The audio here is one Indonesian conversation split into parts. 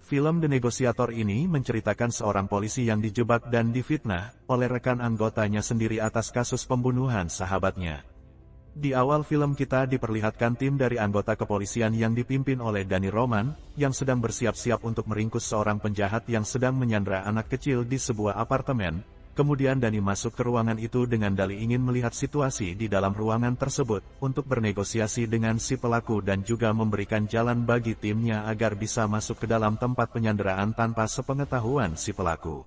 Film The Negotiator ini menceritakan seorang polisi yang dijebak dan difitnah oleh rekan anggotanya sendiri atas kasus pembunuhan sahabatnya. Di awal film kita diperlihatkan tim dari anggota kepolisian yang dipimpin oleh Danny Roman, yang sedang bersiap-siap untuk meringkus seorang penjahat yang sedang menyandra anak kecil di sebuah apartemen. Kemudian Danny masuk ke ruangan itu dengan dalih ingin melihat situasi di dalam ruangan tersebut, untuk bernegosiasi dengan si pelaku dan juga memberikan jalan bagi timnya agar bisa masuk ke dalam tempat penyanderaan tanpa sepengetahuan si pelaku.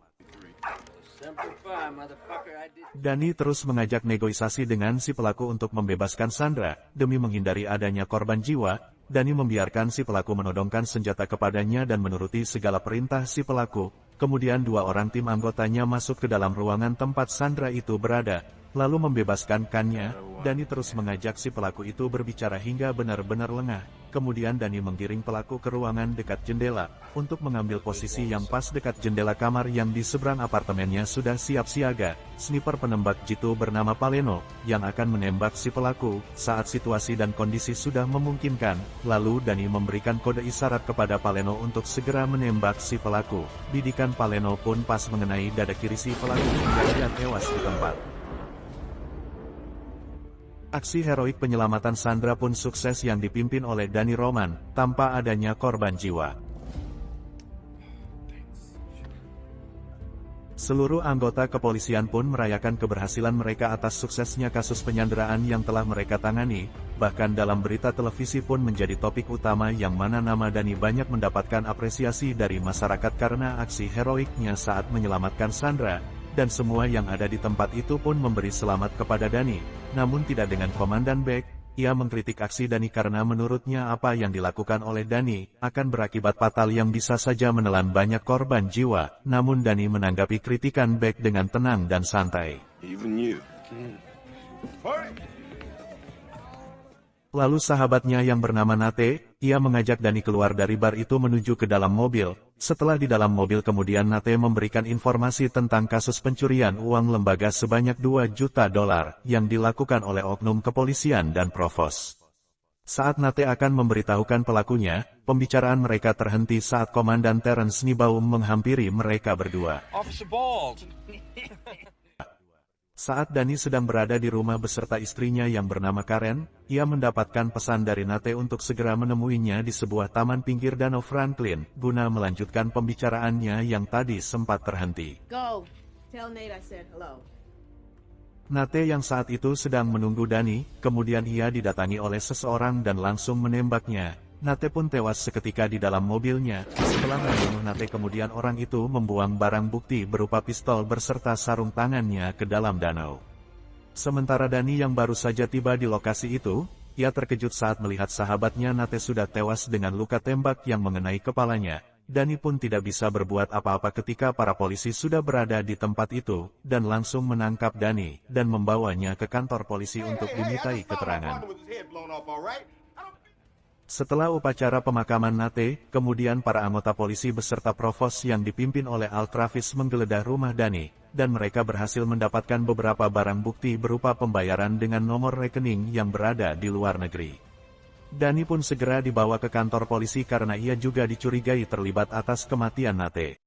Danny terus mengajak negosiasi dengan si pelaku untuk membebaskan Sandra, demi menghindari adanya korban jiwa. Danny membiarkan si pelaku menodongkan senjata kepadanya dan menuruti segala perintah si pelaku. Kemudian dua orang tim anggotanya masuk ke dalam ruangan tempat Sandra itu berada, lalu membebaskannya. Danny terus mengajak si pelaku itu berbicara hingga benar-benar lengah. Kemudian Danny menggiring pelaku ke ruangan dekat jendela, untuk mengambil posisi yang pas dekat jendela kamar yang di seberang apartemennya sudah siap siaga. Sniper penembak jitu bernama Paleno, yang akan menembak si pelaku, saat situasi dan kondisi sudah memungkinkan. Lalu Danny memberikan kode isyarat kepada Paleno untuk segera menembak si pelaku. Bidikan Paleno pun pas mengenai dada kiri si pelaku hingga dia tewas di tempat. Aksi heroik penyelamatan Sandra pun sukses yang dipimpin oleh Danny Roman, tanpa adanya korban jiwa. Seluruh anggota kepolisian pun merayakan keberhasilan mereka atas suksesnya kasus penyanderaan yang telah mereka tangani. Bahkan dalam berita televisi pun menjadi topik utama yang mana nama Danny banyak mendapatkan apresiasi dari masyarakat karena aksi heroiknya saat menyelamatkan Sandra. Dan semua yang ada di tempat itu pun memberi selamat kepada Danny, namun tidak dengan Komandan Beck. Ia mengkritik aksi Danny karena menurutnya apa yang dilakukan oleh Danny akan berakibat fatal yang bisa saja menelan banyak korban jiwa. Namun Danny menanggapi kritikan Beck dengan tenang dan santai. Lalu sahabatnya yang bernama Nate, ia mengajak Danny keluar dari bar itu menuju ke dalam mobil. Setelah di dalam mobil kemudian Nate memberikan informasi tentang kasus pencurian uang lembaga sebanyak $2 juta yang dilakukan oleh oknum kepolisian dan provos. Saat Nate akan memberitahukan pelakunya, pembicaraan mereka terhenti saat Komandan Terence Nibaum menghampiri mereka berdua. Saat Danny sedang berada di rumah beserta istrinya yang bernama Karen, ia mendapatkan pesan dari Nate untuk segera menemuinya di sebuah taman pinggir Danau Franklin, guna melanjutkan pembicaraannya yang tadi sempat terhenti. Go. Tell Nate I said hello. Nate yang saat itu sedang menunggu Danny, kemudian ia didatangi oleh seseorang dan langsung menembaknya. Nate pun tewas seketika di dalam mobilnya. Setelah membunuh Nate kemudian orang itu membuang barang bukti berupa pistol berserta sarung tangannya ke dalam danau. Sementara Danny yang baru saja tiba di lokasi itu, ia terkejut saat melihat sahabatnya Nate sudah tewas dengan luka tembak yang mengenai kepalanya. Danny pun tidak bisa berbuat apa-apa ketika para polisi sudah berada di tempat itu, dan langsung menangkap Danny dan membawanya ke kantor polisi untuk dimintai keterangan. Setelah upacara pemakaman Nate, kemudian para anggota polisi beserta provos yang dipimpin oleh Al Travis menggeledah rumah Danny, dan mereka berhasil mendapatkan beberapa barang bukti berupa pembayaran dengan nomor rekening yang berada di luar negeri. Danny pun segera dibawa ke kantor polisi karena ia juga dicurigai terlibat atas kematian Nate.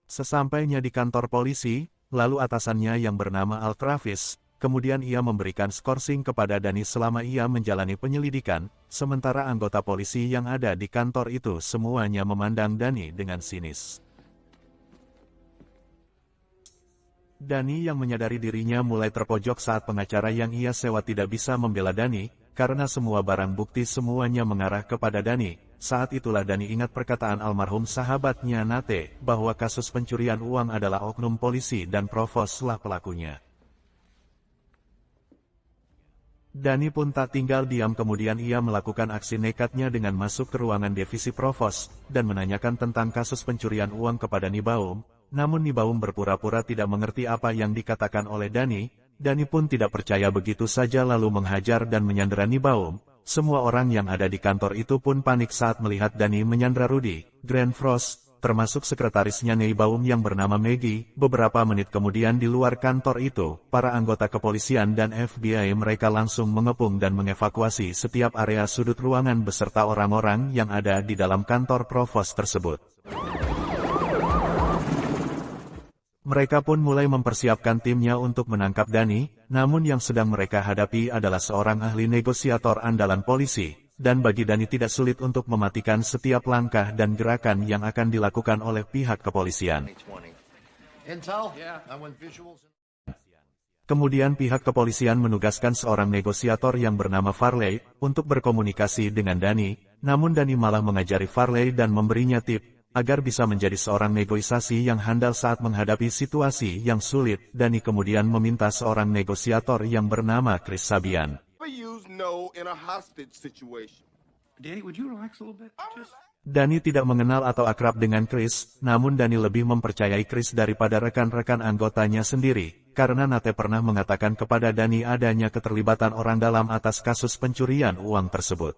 Sesampainya di kantor polisi, lalu atasannya yang bernama Al Travis, kemudian ia memberikan skorsing kepada Danny selama ia menjalani penyelidikan, sementara anggota polisi yang ada di kantor itu semuanya memandang Danny dengan sinis. Danny yang menyadari dirinya mulai terpojok saat pengacara yang ia sewa tidak bisa membela Danny, karena semua barang bukti semuanya mengarah kepada Danny. Saat itulah Danny ingat perkataan almarhum sahabatnya Nate, bahwa kasus pencurian uang adalah oknum polisi dan provoslah pelakunya. Danny pun tak tinggal diam kemudian ia melakukan aksi nekatnya dengan masuk ke ruangan divisi provos, dan menanyakan tentang kasus pencurian uang kepada Nibaum. Namun Nibaum berpura-pura tidak mengerti apa yang dikatakan oleh Danny. Danny pun tidak percaya begitu saja lalu menghajar dan menyandera Nibaum. Semua orang yang ada di kantor itu pun panik saat melihat Danny menyandera Rudy, Grant Frost, termasuk sekretarisnya Neibaum yang bernama Maggie. Beberapa menit kemudian di luar kantor itu, para anggota kepolisian dan FBI mereka langsung mengepung dan mengevakuasi setiap area sudut ruangan beserta orang-orang yang ada di dalam kantor provos tersebut. Mereka pun mulai mempersiapkan timnya untuk menangkap Danny, namun yang sedang mereka hadapi adalah seorang ahli negosiator andalan polisi, dan bagi Danny tidak sulit untuk mematikan setiap langkah dan gerakan yang akan dilakukan oleh pihak kepolisian. Kemudian pihak kepolisian menugaskan seorang negosiator yang bernama Farley untuk berkomunikasi dengan Danny, namun Danny malah mengajari Farley dan memberinya tip agar bisa menjadi seorang negosiasi yang handal saat menghadapi situasi yang sulit. Danny kemudian meminta seorang negosiator yang bernama Chris Sabian. Danny tidak mengenal atau akrab dengan Chris, namun Danny lebih mempercayai Chris daripada rekan-rekan anggotanya sendiri, karena Nate pernah mengatakan kepada Danny adanya keterlibatan orang dalam atas kasus pencurian uang tersebut.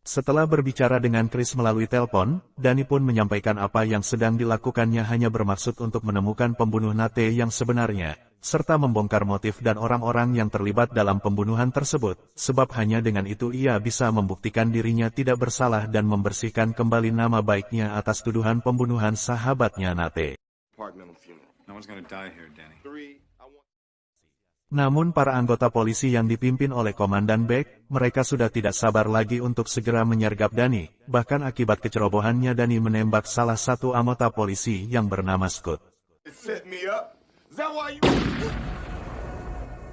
Setelah berbicara dengan Chris melalui telepon, Danny pun menyampaikan apa yang sedang dilakukannya hanya bermaksud untuk menemukan pembunuh Nate yang sebenarnya, serta membongkar motif dan orang-orang yang terlibat dalam pembunuhan tersebut, sebab hanya dengan itu ia bisa membuktikan dirinya tidak bersalah dan membersihkan kembali nama baiknya atas tuduhan pembunuhan sahabatnya Nate. Namun para anggota polisi yang dipimpin oleh Komandan Beck, mereka sudah tidak sabar lagi untuk segera menyergap Danny, bahkan akibat kecerobohannya Danny menembak salah satu anggota polisi yang bernama Scott.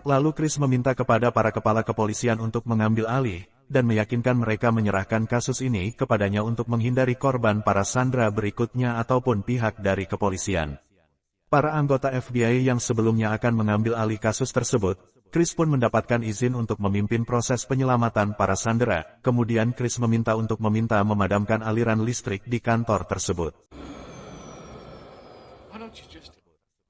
Lalu Chris meminta kepada para kepala kepolisian untuk mengambil alih, dan meyakinkan mereka menyerahkan kasus ini kepadanya untuk menghindari korban para sandera berikutnya ataupun pihak dari kepolisian. Para anggota FBI yang sebelumnya akan mengambil alih kasus tersebut, Chris pun mendapatkan izin untuk memimpin proses penyelamatan para sandera. Kemudian Chris meminta memadamkan aliran listrik di kantor tersebut.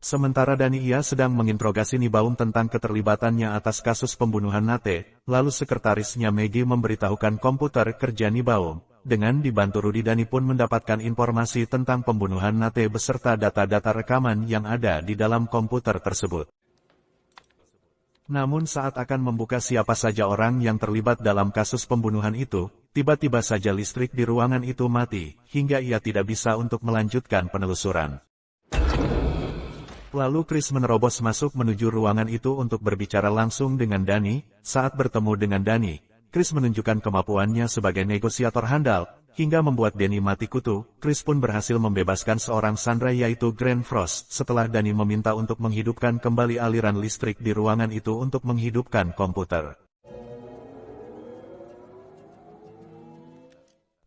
Sementara Danny sedang menginterogasi Neibaum tentang keterlibatannya atas kasus pembunuhan Nate, lalu sekretarisnya Maggie memberitahukan komputer kerja Neibaum. Dengan dibantu Rudy, Danny pun mendapatkan informasi tentang pembunuhan Nate beserta data-data rekaman yang ada di dalam komputer tersebut. Namun saat akan membuka siapa saja orang yang terlibat dalam kasus pembunuhan itu, tiba-tiba saja listrik di ruangan itu mati, hingga ia tidak bisa untuk melanjutkan penelusuran. Lalu Chris menerobos masuk menuju ruangan itu untuk berbicara langsung dengan Danny. Saat bertemu dengan Danny, Chris menunjukkan kemampuannya sebagai negosiator handal, hingga membuat Danny mati kutu. Chris pun berhasil membebaskan seorang sandera yaitu Grant Frost, setelah Danny meminta untuk menghidupkan kembali aliran listrik di ruangan itu untuk menghidupkan komputer.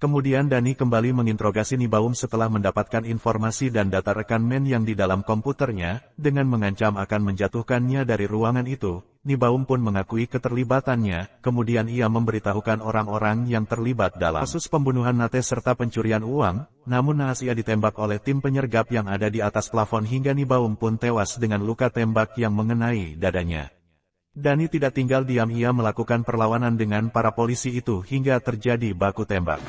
Kemudian Danny kembali menginterogasi Neibaum setelah mendapatkan informasi dan data rekan men yang di dalam komputernya, dengan mengancam akan menjatuhkannya dari ruangan itu. Neibaum pun mengakui keterlibatannya, kemudian ia memberitahukan orang-orang yang terlibat dalam kasus pembunuhan Nate serta pencurian uang, namun naas ia ditembak oleh tim penyergap yang ada di atas plafon hingga Neibaum pun tewas dengan luka tembak yang mengenai dadanya. Danny tidak tinggal diam, ia melakukan perlawanan dengan para polisi itu hingga terjadi baku tembak.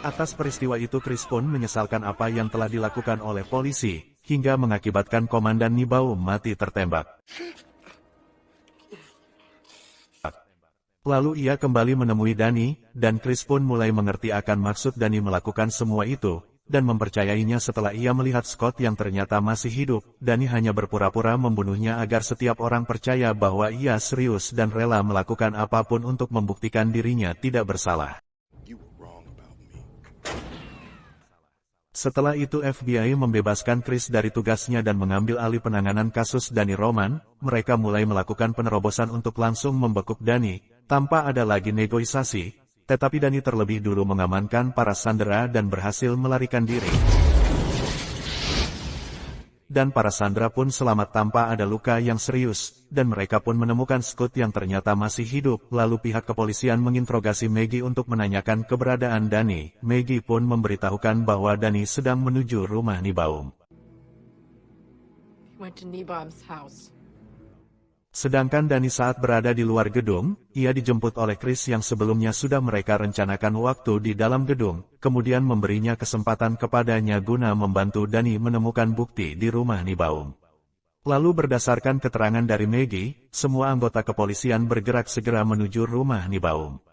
Atas peristiwa itu Chris pun menyesalkan apa yang telah dilakukan oleh polisi, hingga mengakibatkan Komandan Neibaum mati tertembak. Lalu ia kembali menemui Danny, dan Chris pun mulai mengerti akan maksud Danny melakukan semua itu, dan mempercayainya setelah ia melihat Scott yang ternyata masih hidup. Danny hanya berpura-pura membunuhnya agar setiap orang percaya bahwa ia serius dan rela melakukan apapun untuk membuktikan dirinya tidak bersalah. Setelah itu FBI membebaskan Chris dari tugasnya dan mengambil alih penanganan kasus Danny Roman. Mereka mulai melakukan penerobosan untuk langsung membekuk Danny, tanpa ada lagi negosiasi. Tetapi Danny terlebih dulu mengamankan para sandera dan berhasil melarikan diri. Dan para sandera pun selamat tanpa ada luka yang serius, dan mereka pun menemukan Scott yang ternyata masih hidup. Lalu pihak kepolisian menginterogasi Maggie untuk menanyakan keberadaan Danny. Maggie pun memberitahukan bahwa Danny sedang menuju rumah Neibaum. Went to Neibaum's house. Sedangkan Dani saat berada di luar gedung, ia dijemput oleh Chris yang sebelumnya sudah mereka rencanakan waktu di dalam gedung, kemudian memberinya kesempatan kepadanya guna membantu Dani menemukan bukti di rumah Nibaum. Lalu berdasarkan keterangan dari Maggie, semua anggota kepolisian bergerak segera menuju rumah Nibaum.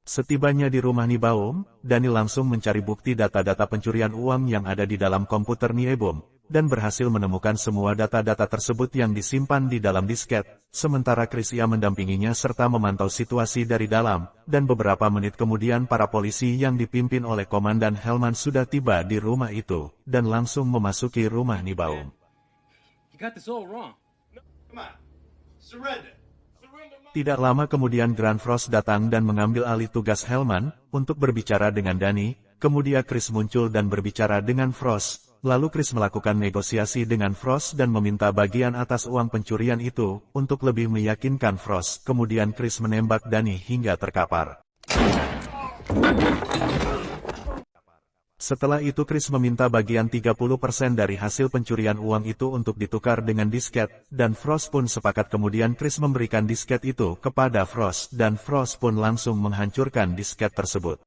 Setibanya di rumah Nibaum, Dani langsung mencari bukti data-data pencurian uang yang ada di dalam komputer Nibaum, dan berhasil menemukan semua data-data tersebut yang disimpan di dalam disket, sementara Chris ia mendampinginya serta memantau situasi dari dalam, dan beberapa menit kemudian para polisi yang dipimpin oleh Komandan Hellman sudah tiba di rumah itu, dan langsung memasuki rumah Nibaum. You got this all wrong. Come on. Surrender. Tidak lama kemudian Grand Frost datang dan mengambil alih tugas Hellman, untuk berbicara dengan Dani, kemudian Chris muncul dan berbicara dengan Frost. Lalu Chris melakukan negosiasi dengan Frost dan meminta bagian atas uang pencurian itu, untuk lebih meyakinkan Frost. Kemudian Chris menembak Dani hingga terkapar. Setelah itu Chris meminta bagian 30% dari hasil pencurian uang itu untuk ditukar dengan disket, dan Frost pun sepakat. Kemudian Chris memberikan disket itu kepada Frost, dan Frost pun langsung menghancurkan disket tersebut.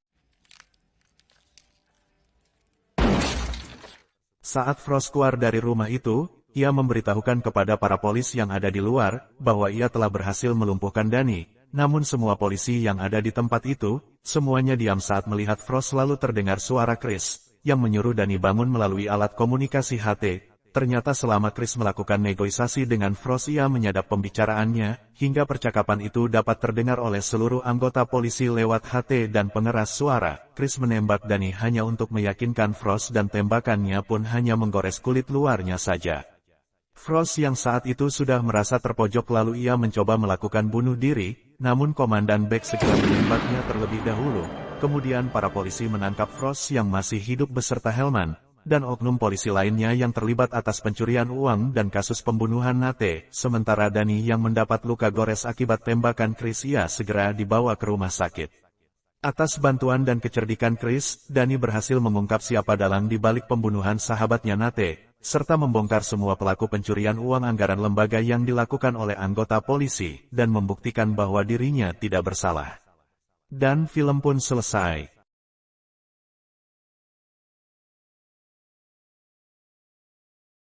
Saat Frost keluar dari rumah itu, ia memberitahukan kepada para polisi yang ada di luar, bahwa ia telah berhasil melumpuhkan Dani. Namun semua polisi yang ada di tempat itu, semuanya diam saat melihat Frost. Lalu terdengar suara Chris, yang menyuruh Dani bangun melalui alat komunikasi HT. Ternyata selama Chris melakukan negosiasi dengan Frost ia menyadap pembicaraannya, hingga percakapan itu dapat terdengar oleh seluruh anggota polisi lewat HT dan pengeras suara. Chris menembak Dani hanya untuk meyakinkan Frost dan tembakannya pun hanya menggores kulit luarnya saja. Frost yang saat itu sudah merasa terpojok lalu ia mencoba melakukan bunuh diri, namun Komandan Beck segera menembaknya terlebih dahulu. Kemudian para polisi menangkap Frost yang masih hidup beserta Hellman, dan oknum polisi lainnya yang terlibat atas pencurian uang dan kasus pembunuhan Nate. Sementara Dani yang mendapat luka gores akibat tembakan Chris ia segera dibawa ke rumah sakit. Atas bantuan dan kecerdikan Chris, Dani berhasil mengungkap siapa dalang di balik pembunuhan sahabatnya Nate, serta membongkar semua pelaku pencurian uang anggaran lembaga yang dilakukan oleh anggota polisi, dan membuktikan bahwa dirinya tidak bersalah. Dan film pun selesai.